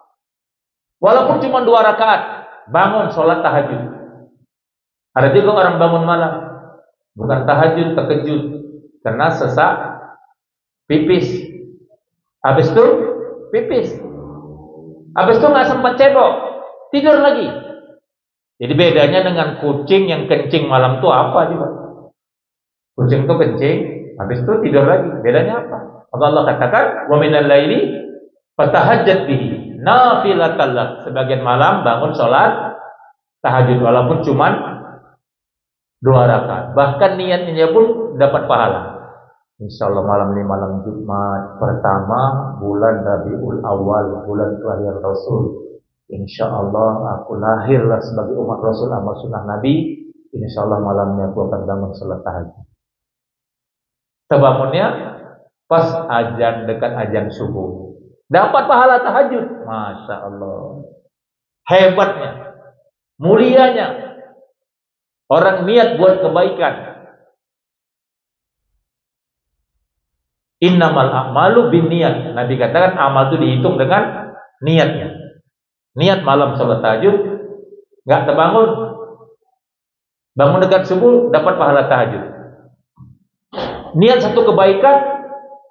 Walaupun cuma 2 rakaat. Bangun sholat tahajud. Ada juga orang bangun malam. Bukan tahajud, terkejut. Karena sesak pipis. Habis itu pipis. Habis itu nggak sempat cebok, tidur lagi. Jadi bedanya dengan kucing yang kencing malam itu apa juga? Kucing itu kencing, habis itu tidur lagi. Bedanya apa? Maka Allah katakan, wa minal laili fatahajjat bihi nafilatan lak. Sebagian malam bangun sholat tahajud walaupun cuma 2 rakaat. Bahkan niatnya pun dapat pahala. Insyaallah malam ini malam Jumat pertama bulan Rabiul Awal, bulan kelahiran Rasul. Insyaallah aku lahirlah sebagai umat Rasul amal sunnah Nabi. Insyaallah malamnya aku akan bangun salat tahajud. Terbangunnya pas azan, dekat azan subuh. Dapat pahala tahajud. Masya Allah. Hebatnya, mulianya orang niat buat kebaikan. Innamal a'malu binniyat. Nabi katakan amal itu dihitung dengan niatnya. Niat malam salat tahajud, enggak terbangun, Bangun dekat subuh dapat pahala tahajud. Niat satu kebaikan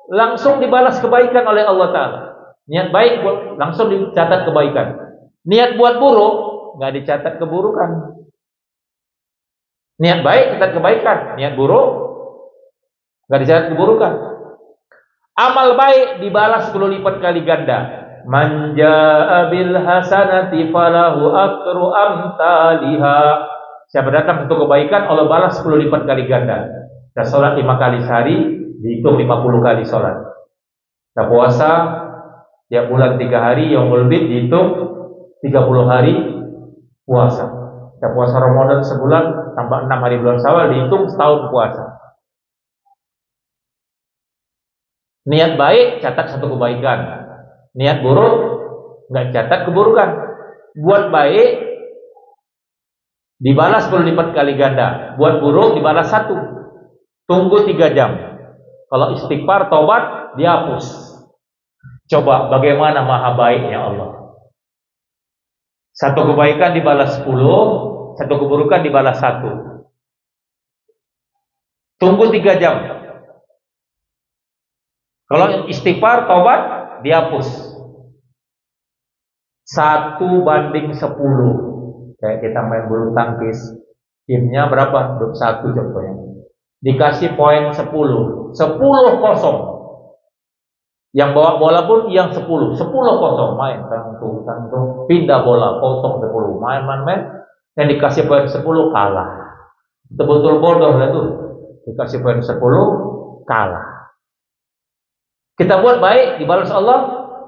langsung dibalas kebaikan oleh Allah Ta'ala. Niat baik langsung dicatat kebaikan. Niat buat buruk nggak dicatat keburukan. Niat baik catat kebaikan, niat buruk nggak dicatat keburukan. Amal baik dibalas 10 lipat kali ganda. Man jaa bil hasanati falahu asyru amsalihha. Siapa datang satu kebaikan, Allah balas 10 lipat kali ganda. Kita sholat 5 kali sehari, dihitung 50 kali sholat. Kita puasa tiap bulan 3 hari, Yaumul Bid dihitung 30 hari puasa. Kita puasa Ramadan sebulan, tambah 6 hari bulan Syawal, dihitung setahun puasa. Niat baik catat satu kebaikan, niat buruk nggak catat keburukan. Buat baik dibalas 10 lipat kali ganda, buat buruk dibalas 1. Tunggu 3 jam. Kalau istighfar, taubat, dihapus. Coba bagaimana maha baiknya Allah. Satu kebaikan dibalas 10, satu keburukan dibalas 1. Tunggu 3 jam. Kalau istighfar, taubat, dihapus. 1:10. Kayak kita main bulu tangkis, timnya berapa? 21 contohnya. Dikasih poin 10, 10-0. Yang bawa bola pun yang 10, 10-0. Main tangtung, pindah bola 0-10. Main. Yang dikasih poin 10 kalah. Betul-betul bodoh lah tuh. Dikasih poin 10 kalah. Kita buat baik dibalas Allah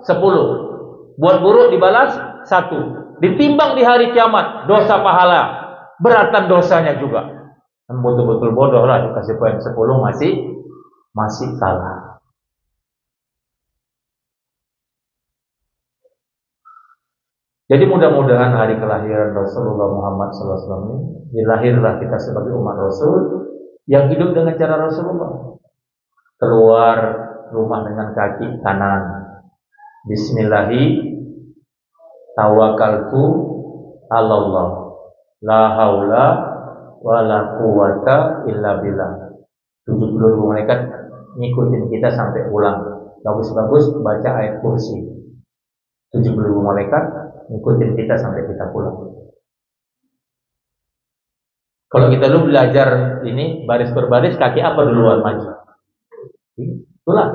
10. Buat buruk dibalas 1. Ditimbang di hari kiamat dosa pahala, beratan dosanya juga. Betul-betul bodoh lah, dikasih poin 10 masih kalah. Jadi mudah-mudahan hari kelahiran Rasulullah Muhammad SAW ini, dilahirlah kita sebagai umat Rasul yang hidup dengan cara Rasulullah. Keluar rumah dengan kaki kanan, Bismillahi tawakkaltu 'alallah, la haula wala quwata illa billah. 70 malaikat ngikutin kita sampai pulang. Bagus-bagus baca ayat kursi. 70 malaikat ngikutin kita sampai kita pulang. Kalau kita dulu belajar ini baris per baris, kaki apa duluan maju? Itulah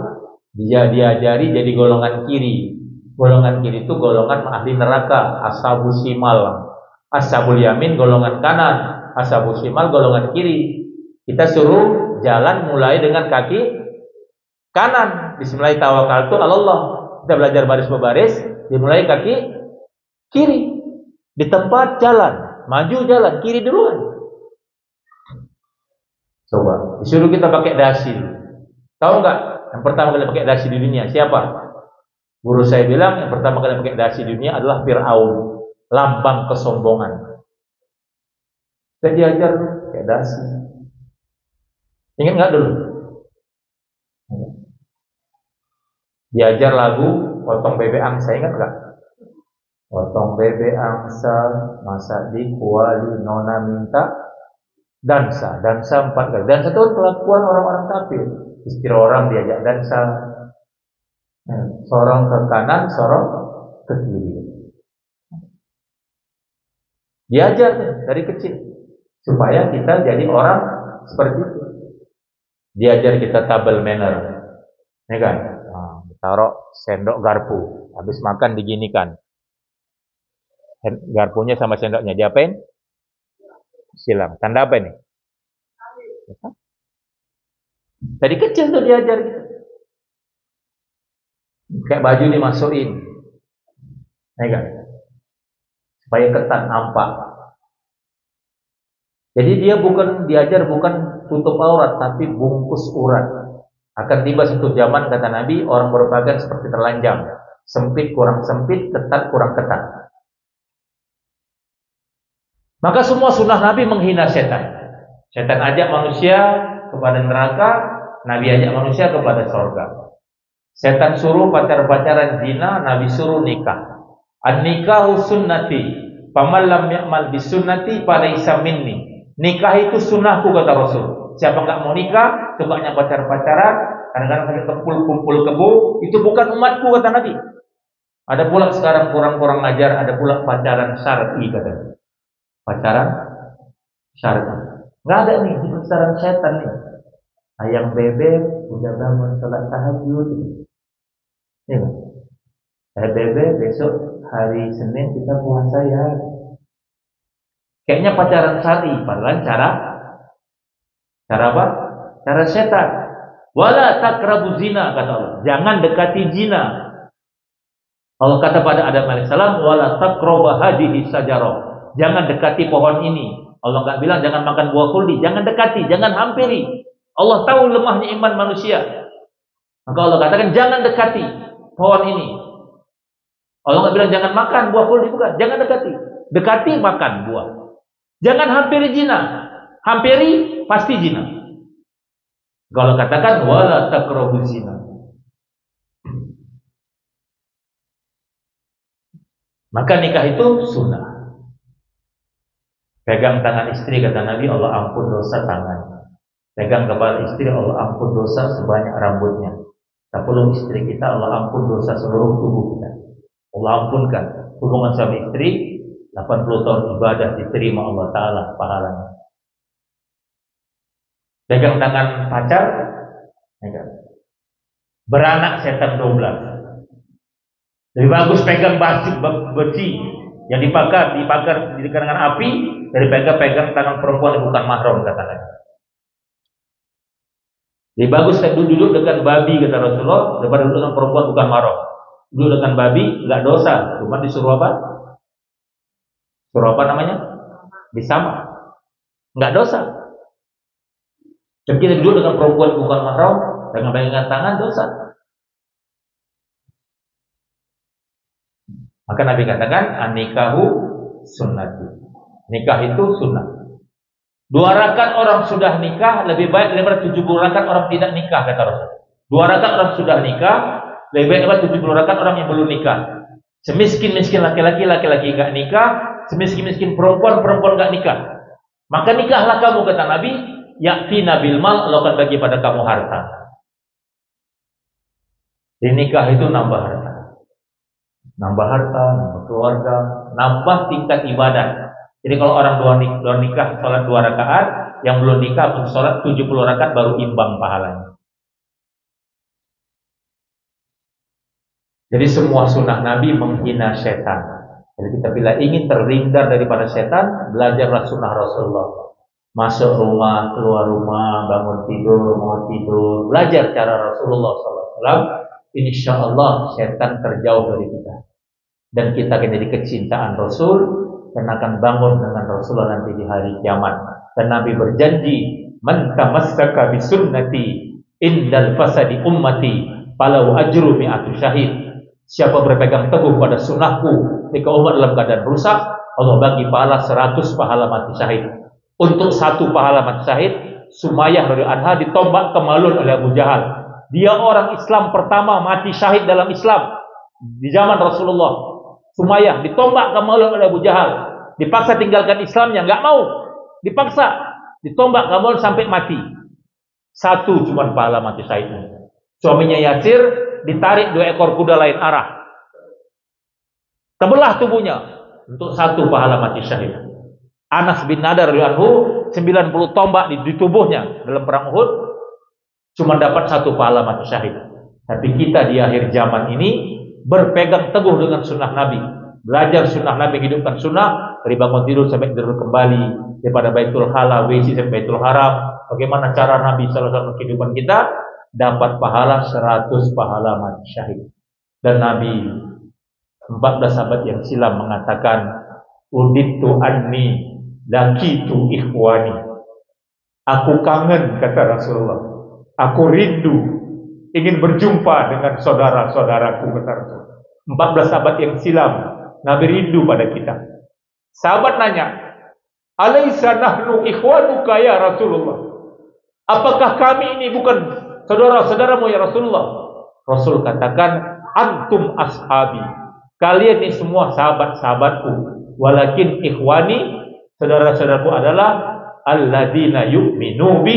dia diajari jadi golongan kiri. Golongan kiri itu golongan ahli neraka, ashabul shimal. Ashabul yamin golongan kanan, ashabul shimal golongan kiri. Kita suruh jalan mulai dengan kaki kanan. Bismillah tawakkaltu 'alallah. Kita belajar baris per baris, dimulai kaki kiri. Di tempat jalan, maju jalan kiri duluan. Coba disuruh kita pakai dasi. Tahu nggak? Yang pertama kali pakai dasi di dunia siapa? Guru saya bilang yang pertama kali pakai dasi di dunia adalah Fir'aun, lambang kesombongan. Saya diajar pakai dasi. Ingat nggak dulu? Diajar lagu potong bebek angsa, ingat nggak? Potong bebek angsa, masak di kuali, nona minta dansa 4 kali. Dansa itu kelakuan orang-orang kafir. Istri orang diajak dansa, sorong ke kanan, sorong ke kiri. Diajar dari kecil supaya kita jadi orang seperti itu. Diajar kita tabel manner, ya kan? Taruh sendok garpu, habis makan diginikan. Garpunya sama sendoknya diapain? Silam. Tanda apa ini? Dari kecil tuh diajar gitu. Kayak baju dimasukin, ya kan? Supaya ketat, nampak. Jadi dia bukan diajar bukan tutup aurat, tapi bungkus urat. Akan tiba satu zaman kata Nabi, orang berpakaian seperti telanjang, sempit kurang sempit, ketat kurang ketat. Maka semua sunnah Nabi menghina setan. Setan ajak manusia kepada neraka, Nabi ajak manusia kepada surga. Setan suruh pacar-pacaran zina, Nabi suruh nikah. An-nikahu sunnati, faman lam ya'mal bisunnati falaysa minni. Nikah itu sunnahku kata Rasul. Siapa nggak mau nikah, sukanya pacaran-pacaran, kadang-kadang sampai kumpul kebo, itu bukan umatku kata Nabi. Ada pula sekarang kurang-kurang ajar, ada pula pacaran syar'i katanya. Pacaran syar'i. Nggak ada nih, itu pacaran setan nih. Ayang bebek udah bangun sholat tahajud. Ya, bebek besok hari Senin kita puasa ya. Kayaknya pacaran syar'i, padahal cara apa? Cara setan. Wala taqrabu zina kata Allah. Jangan dekati zina. Allah kata pada Adam alaihissalam, wala taqrabu hadhihi sajarah. Jangan dekati pohon ini. Allah nggak bilang jangan makan buah khuldi, jangan dekati, jangan hampiri. Allah tahu lemahnya iman manusia. Maka Allah katakan jangan dekati pohon ini. Allah nggak bilang jangan makan buah khuldi, bukan. Jangan dekati. Dekati makan buah. Jangan hampiri zina. Hampiri pasti zina. Kalau katakan wala taqrabu zina. Maka nikah itu sunnah. Pegang tangan istri kata Nabi, Allah ampun dosa tangan. Pegang kepala istri, Allah ampun dosa sebanyak rambutnya. Tak perlu istri kita, Allah ampun dosa seluruh tubuh kita. Allah ampunkan hubungan suami istri. 80 tahun ibadah diterima Allah Ta'ala pahalanya. Pegang tangan pacar, beranak setan 12. Lebih bagus pegang besi yang dibakar dengan api daripada pegang tangan perempuan yang bukan mahram kata Nabi. Lebih bagus duduk dengan babi kata Rasulullah daripada duduk dengan perempuan bukan mahram. Duduk dengan babi nggak dosa, cuma disuruh apa? Suruh apa namanya? Disama. Nggak dosa. Dan kita duduk dengan perempuan bukan mahram dengan pegangan tangan dosa. Maka Nabi katakan an-nikahu sunnati. Nikah itu sunnah. 2 rakaat orang sudah nikah lebih baik daripada 70 rakaat orang tidak nikah kata Rasul. 2 rakaat orang sudah nikah lebih baik daripada 70 rakaat orang yang belum nikah. Semiskin-miskin laki-laki enggak nikah, semiskin-miskin perempuan enggak nikah. Maka nikahlah kamu kata Nabi, yakti nabil mal, Allah akan bagi pada kamu harta. Di nikah itu nambah harta. Nambah harta, nambah keluarga, nambah tingkat ibadah. Jadi kalau orang dua nikah sholat 2 rakaat, yang belum nikah untuk sholat 70 rakaat baru imbang pahalanya. Jadi semua sunnah Nabi menghina setan. Jadi kita bila ingin terhindar daripada setan, belajarlah sunnah Rasulullah. Masuk rumah, keluar rumah, bangun tidur, mau tidur, belajar cara Rasulullah SAW. Insya Allah setan terjauh dari kita. Dan kita akan jadi kecintaan Rasul dan akan bangun dengan Rasulullah nanti di hari kiamat. Dan Nabi berjanji, man tamassaka bi sunnati indal fasadi ummati falau ajru mi'atu syahid. Siapa berpegang teguh pada sunnahku ketika umat dalam keadaan rusak, Allah bagi pahala 100 pahala mati syahid. Untuk 1 pahala mati syahid, Sumayyah radhiyallahu anha ditombak ke Malun oleh Abu Jahal. Dia orang Islam pertama mati syahid dalam Islam di zaman Rasulullah. Sumayyah ditombak ke Malun oleh Abu Jahal. Dipaksa tinggalkan Islamnya, nggak mau. Dipaksa ditombak ke Malun sampai mati. 1 cuma pahala mati syahidnya. Suaminya Yasir ditarik 2 ekor kuda lain arah, terbelah tubuhnya untuk 1 pahala mati syahid. Anas bin Nadar radhiyallahu 90 tombak di tubuhnya dalam perang Uhud, cuma dapat 1 pahala mati syahid. Tapi kita di akhir zaman ini berpegang teguh dengan sunnah Nabi, belajar sunnah Nabi, hidupkan sunnah dari bangun tidur sampai tidur kembali, daripada Baitul Halal WC sampai Baitul Haram. Bagaimana cara Nabi sallallahu alaihi wasallam kehidupan kita? Dapat pahala 100 pahala mati syahid. Dan Nabi 14 abad yang silam mengatakan, uditu anni lakitu ikhwani. Aku kangen kata Rasulullah, aku rindu ingin berjumpa dengan saudara-saudaraku kata Rasulullah. 14 abad yang silam Nabi rindu pada kita. Sahabat nanya, alaisa nahnu ikhwanuka ya Rasulullah? Apakah kami ini bukan saudara-saudaramu ya Rasulullah? Rasul katakan, antum ashabi. Kalian ini semua sahabat-sahabatku. Walakin ikhwani, saudara-saudaraku adalah alladzina yu'minu bi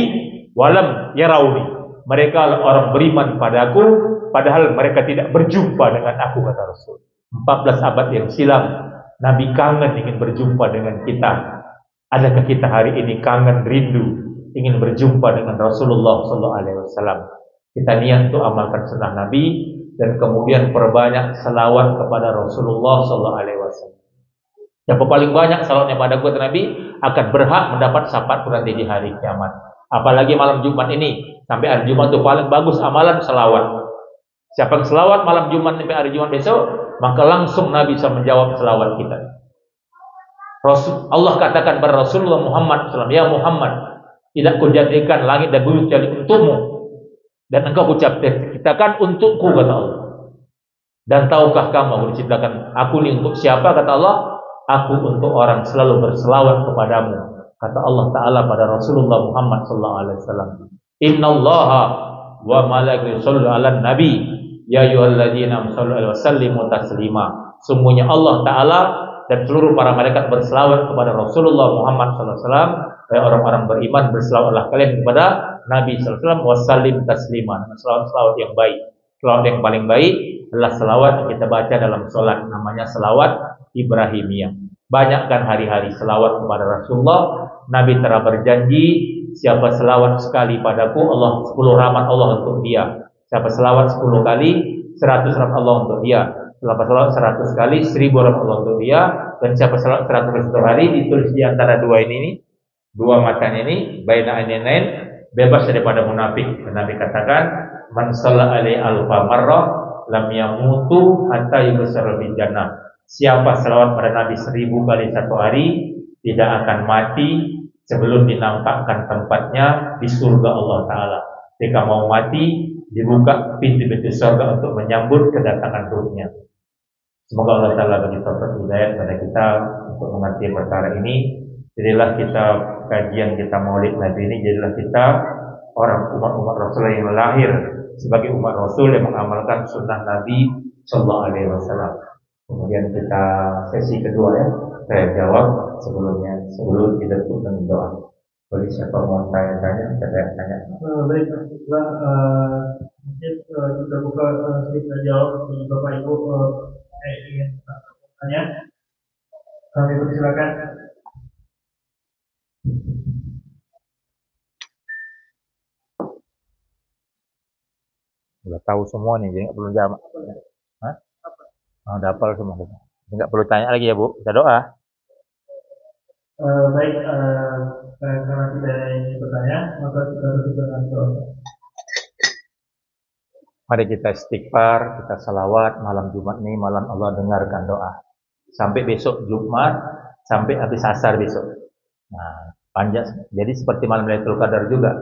walam yarawni. Mereka orang beriman padaku padahal mereka tidak berjumpa dengan aku, kata Rasul. 14 abad yang silam Nabi kangen ingin berjumpa dengan kita. Adakah kita hari ini kangen, rindu ingin berjumpa dengan Rasulullah SAW? Kita niat untuk amalkan sunnah Nabi dan kemudian perbanyak selawat kepada Rasulullah SAW. Yang paling banyak salawatnya pada kata Nabi akan berhak mendapat syafaat nanti di hari kiamat. Apalagi malam Jumat ini, sampai hari Jumat itu paling bagus amalan selawat. Siapa yang selawat malam Jumat sampai hari Jumat besok, maka langsung Nabi bisa menjawab selawat kita. Allah katakan kepada Rasulullah Muhammad SAW, ya Muhammad, tidak kujadikan langit dan bumi kecuali untukmu, dan engkau kuciptakan untukku, kata Allah. Dan tahukah kamu diciptakan aku ini untuk siapa? Kata Allah, aku untuk orang selalu berselawat kepadamu. Kata Allah Ta'ala pada Rasulullah Muhammad SAW, innallaha wa malaikatahu yusholluna 'alan nabi ya ayyuhalladzina amanu shollu 'alaihi wa sallimu taslima. Sungguhnya Allah Ta'ala dan seluruh para malaikat berselawat kepada Rasulullah Muhammad SAW. Wahai orang-orang beriman, berselawatlah kalian kepada Nabi SAW, wasallim taslima, dengan selawat-selawat yang baik. Selawat yang paling baik adalah selawat yang kita baca dalam sholat, namanya selawat Ibrahimiyah. Banyakkan hari-hari selawat kepada Rasulullah. Nabi telah berjanji, siapa selawat sekali padaku, Allah 10 rahmat Allah untuk dia. Siapa selawat 10 kali, 100 rahmat Allah untuk dia. Siapa selawat 100 kali, 1000 rahmat Allah untuk dia. Dan siapa selawat 100 kali 1 hari, ditulis di antara dua ini, dua matanya ini, baina ainain, bebas daripada munafik. Nabi katakan, man shalla alaihi alfa marrah lam yamutu hatta yubsara bil jannah. Siapa selawat pada Nabi 1000 kali 1 hari, tidak akan mati sebelum dinampakkan tempatnya di surga Allah Ta'ala. Jika mau mati, dibuka pintu-pintu surga untuk menyambut kedatangan ruhnya. Semoga Allah Ta'ala bagi taufik hidayah pada kita untuk mengerti perkara ini. Jadilah kita kajian kita maulid Nabi ini, jadilah kita orang umat-umat Rasul yang lahir sebagai umat Rasul yang mengamalkan sunnah Nabi Sallallahu Alaihi Wasallam. Kemudian kita sesi kedua ya, saya jawab sebelum kita tutup dengan doa. Boleh siapa mau tanya-tanya, saya tanya. Baik, mungkin kita buka sedikit jawab dari Bapak Ibu ingin tanya. Kami persilakan. Udah tahu semua nih, jadi nggak perlu jawab. Hah? Oh, udah hafal semua. Nggak perlu tanya lagi ya Bu, kita doa. Baik, karena tidak ingin bertanya, maka kita tutup dengan doa. Mari kita istighfar, kita salawat malam Jumat ini, malam Allah dengarkan doa. Sampai besok Jumat, sampai habis asar besok. Nah, panjang. Jadi seperti malam Lailatul Qadar juga,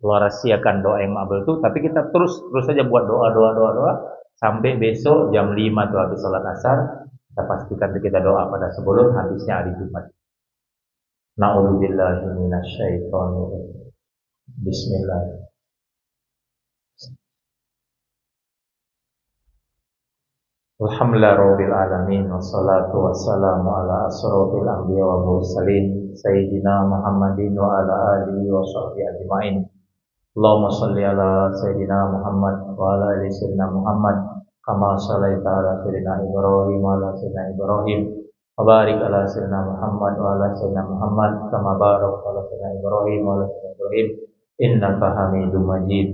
Allah rahasiakan doa yang makbul itu, tapi kita terus saja buat doa sampai besok jam 5 tuh habis salat asar, kita pastikan kita doa pada sebelum habisnya hari Jumat. Na'udzubillahi minasyaitonir rajim. Bismillah. Alhamdulillahirabbil alamin, wassalatu wassalamu ala asrofil anbiya wal mursalin sayyidina Muhammadin wa ala alihi wa sahbihi ajmain. Allahumma shalli ala sayyidina Muhammad wa ala ali sayyidina Muhammad kama shallaita ala sayyidina Ibrahim wa ala sayyidina Ibrahim wa barik ala sayyidina Muhammad wa ala sayyidina Muhammad kama barakta ala sayyidina Ibrahim wa ala sayyidina Ibrahim innaka Hamidum Majid.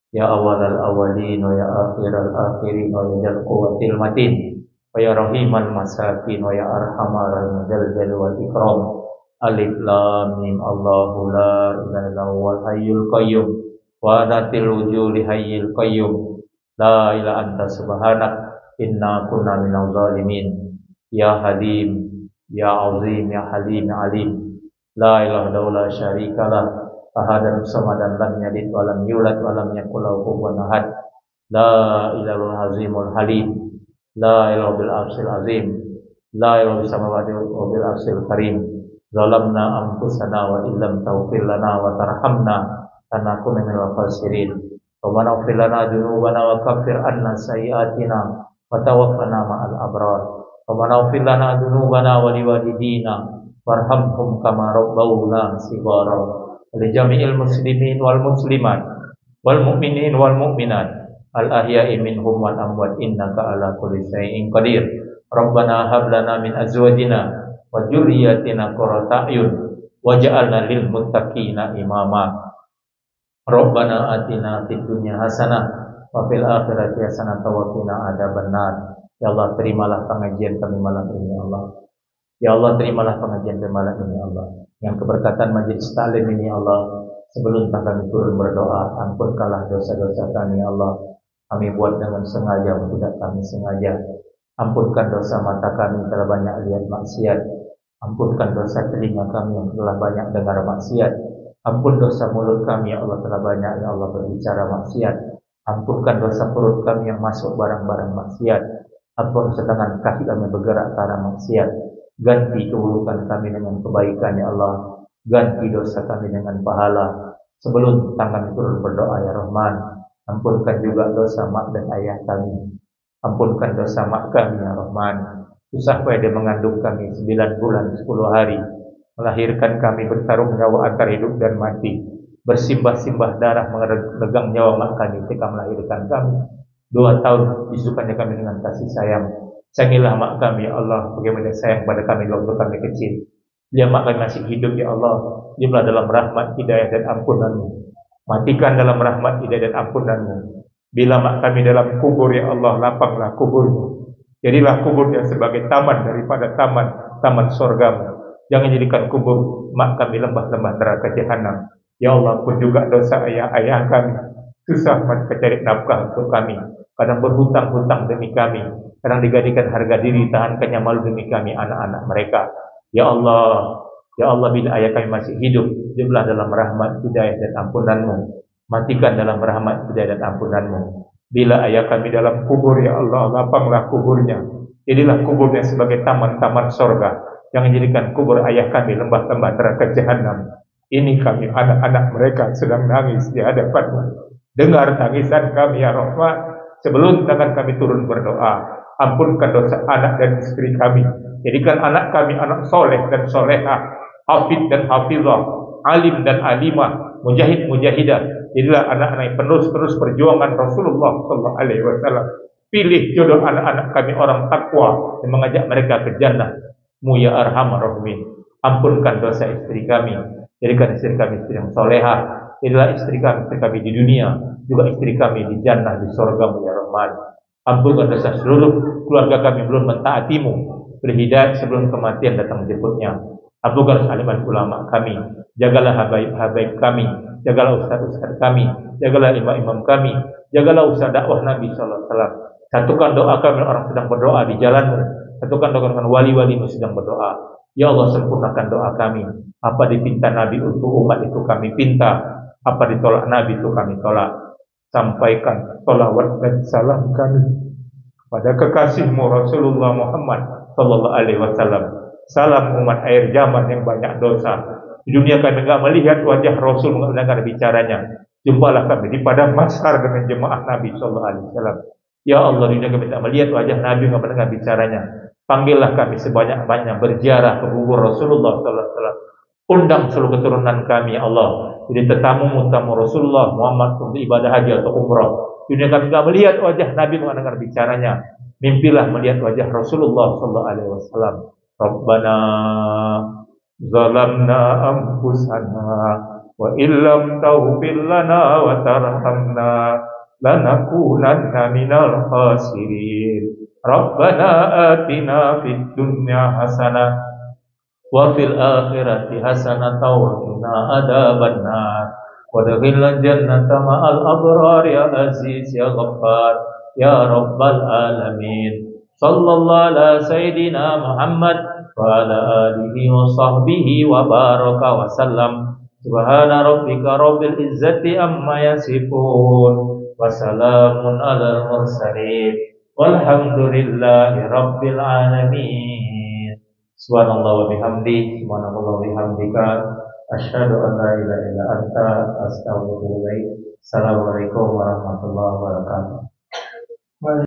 Ya awalal awalin wa ya akhiral akhirin wa ya dzal quwwatil matin wa ya rahimal masakin wa ya arhamar rahimin wal ikram. Alif lam mim Allahu la ilaha illa huwal hayyul qayyum wa natil wujudi hayyil qayyum la ilaha anta subhanak inna kunna minaz zalimin. Ya Halim ya Azim ya Halim ya Alim, la ilaha illallah syarikalah ahadan samadan lam yalid wa lam yulad wa lam yakul lahu kufuwan ahad. La ilaha azimul halim, la ilaha bil arsyil azim, la ilaha bis samawati wa bil arsyil karim. Zalamna anfusana wa illam taghfir lana wa tarhamna lanakunanna minal khasirin. Wa naghfir lana dzunubana wa kaffir anna sayyi'atina wa tawaffana ma'al abrar. Wa naghfir lana dzunubana wa liwalidina warhamhum kama rabbawna shighara. Li jami'il muslimin wal muslimat wal mu'minin wal mu'minat al ahya'i minhum wal amwat innaka ala kulli syai'in qadir. Rabbana hab lana min azwajina wa dzurriyyatina qurrata a'yun waj'alna lil muttaqina imama. Rabbana atina fid dunya hasanah wa fil akhirati hasanah wa qina adzabannar. Ya Allah, terimalah pengajian kami malam ini ya Allah. Ya Allah, terimalah pengajian kami malam ini ya Allah. Yang keberkatan majelis taklim ini ya Allah. Sebelum kami turun berdoa, ampunkanlah dosa-dosa kami ya Allah. Kami buat dengan sengaja atau tidak kami sengaja. Ampunkan dosa mata kami telah banyak lihat maksiat. Ampunkan dosa telinga kami yang telah banyak dengar maksiat. Ampun dosa mulut kami ya Allah, telah banyak ya Allah berbicara maksiat. Ampunkan dosa perut kami yang masuk barang-barang maksiat. Ampun tangan kaki kami bergerak ke arah maksiat. Ganti keburukan kami dengan kebaikan ya Allah. Ganti dosa kami dengan pahala. Sebelum kami turun berdoa ya Rahman, ampunkan juga dosa mak dan ayah kami. Ampunkan dosa mak kami ya Rahman. Susah payah dia mengandung kami 9 bulan 10 hari. Melahirkan kami bertaruh nyawa antara hidup dan mati. Bersimbah-simbah darah meregang nyawa mak kami ketika melahirkan kami. 2 tahun disukannya kami dengan kasih sayang. Sayangilah mak kami ya Allah, bagaimana sayang pada kami waktu kami kecil. Dia mak kami masih hidup ya Allah. Jadilah dalam rahmat, hidayah dan ampunan-Mu. Matikan dalam rahmat, hidayah dan ampunan-Mu. Bila mak kami dalam kubur ya Allah, lapanglah kuburnya. Jadilah kuburnya sebagai taman daripada taman surga-Mu. Jangan jadikan kubur mak kami lembah-lembah neraka jahanam. Ya Allah, pun juga dosa ayah-ayah kami. Susah mereka cari nafkah untuk kami. Kadang berhutang-hutang demi kami. Kadang digadikan harga diri, tahankannya malu demi kami, anak-anak mereka. Ya Allah, bila ayah kami masih hidup, jadilah dalam rahmat, hidayah dan ampunan-Mu. Matikan dalam rahmat, hidayah dan ampunan-Mu. Bila ayah kami dalam kubur, ya Allah, lapanglah kuburnya. Jadilah kuburnya sebagai taman-taman sorga. Jangan jadikan kubur ayah kami lembah-lembah neraka jahanam. Ini kami, anak-anak mereka sedang nangis di hadapan-Mu. Dengar tangisan kami ya Rahman. Sebelum tangan kami turun berdoa, ampunkan dosa anak dan istri kami. Jadikan anak kami anak soleh dan solehah, hafid dan hafizah, alim dan alimah, mujahid mujahidah. Jadilah anak-anak yang penerus perjuangan Rasulullah sallallahu alaihi wasallam. Pilih jodoh anak-anak kami orang takwa dan mengajak mereka ke jannah-Mu ya Arhamar Rahimin. Ampunkan dosa istri kami. Jadikan istri kami istri yang solehah. Jadilah istri kami di dunia, juga istri kami di jannah, di surga-Mu ya Rahman. Ampunkan dosa seluruh keluarga kami belum mentaati-Mu. Berhidayat sebelum kematian datang menjemputnya. Ampunkan aliman ulama kami. Jagalah habaib kami. Jagalah ustaz-ustaz kami. Jagalah imam-imam kami. Jagalah usaha dakwah Nabi sallallahu alaihi wasallam. Satukan doa kami orang sedang berdoa di jalan-Mu. Satukan doa dengan wali-wali-Mu sedang berdoa. Ya Allah, sempurnakan doa kami. Apa dipinta Nabi untuk umat itu kami pinta. Apa ditolak Nabi itu kami tolak. Sampaikan salawat dan salam kami kepada kekasih-Mu Rasulullah Muhammad sallallahu alaihi wasallam. Salam umat air zaman yang banyak dosa. Di dunia kami enggak melihat wajah Rasul, enggak mendengar bicaranya. Jumpalah kami di padang mahsyar dengan jemaah Nabi sallallahu alaihi wasallam. Ya Allah, di dunia kami tak melihat wajah Nabi, enggak mendengar bicaranya. Panggillah kami sebanyak-banyak berziarah ke kubur Rasulullah sallallahu alaihi wasallam. Undang seluruh keturunan kami ya Allah. Jadi tetamu Rasulullah Muhammad untuk ibadah haji atau umrah. Dunia kami tidak melihat wajah Nabi, mendengar bicaranya. Mimpilah melihat wajah Rasulullah sallallahu alaihi wasallam. Rabbana zalamna anfusana wa illam taghfir lana wa tarhamna lanakunanna minal khasirin. Rabbana atina fid dunya hasanah wa fil akhirati hasanatan wa qina adzabannar. Wadkhilna jannata ma'al abrar ya aziz ya ghaffar ya rabbal alamin. Sallallahu ala sayyidina Muhammad wa ala alihi wa sahbihi wa baraka wa sallam. Subhana rabbika rabbil izzati amma yasifun wa salamun alal mursalin walhamdulillahi rabbil alamin. Subhanallah wa bihamdi, subhanallah wa bihamdika, asyhadu an la ilaha illa anta, astaghfiruka wa atubu ilaik. Assalamualaikum warahmatullahi wabarakatuh.